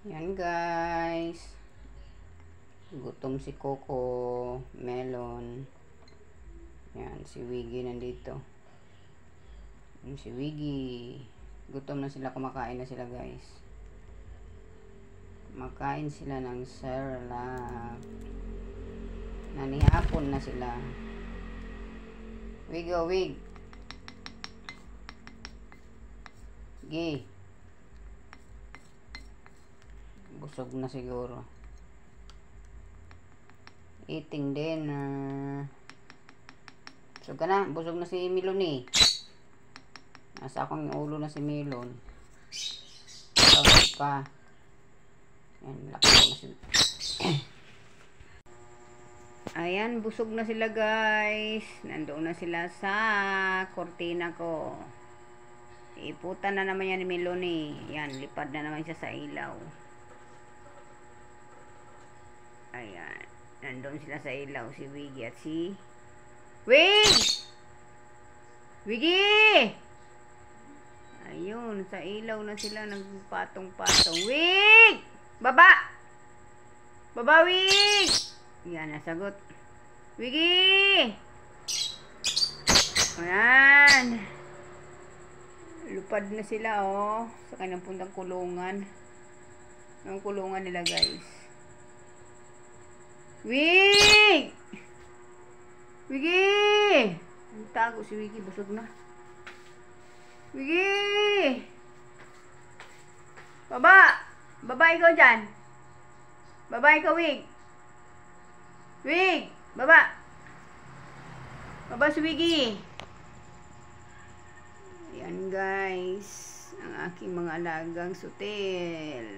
Yan guys. Gutom si Coco, Melon. Yan, si Wiggy nandito. Yan si Wiggy. Gutom na sila, kumakain na sila guys. Makain sila ng Cerelac. Nanihapon na sila. Wig o wig. Gi. Busog na siguro. Eating dinner. Busog ka na. Busog na si Melon eh. Nasa akong ulo na si Melon. Busog pa. Ayan, laki na si Ayan, busog na sila guys. Nandoon na sila sa kortina ko. Iputan na naman yan ni Melon eh. Yan, lipad na naman siya sa ilaw. Ayan. Nandoon sila sa ilaw. Si Wiggy at si Wig! Wiggy! Ayun, sa ilaw na sila nagpatong-patong. Wig! Baba! Baba, Wig! Yan, nasagot. Wiggy! Ayan. Lupad na sila, oh. Sa kanyang puntang kulungan. Ang kulungan nila, guys. Wig! Wiggy! Tago si Wiggy, busog na. Wiggy! Baba! Baba ikaw dyan. Baba ikaw, Wig. Wig! Baba! Baba si Wiggy. Ayan guys, ang aking mga alagang sutil.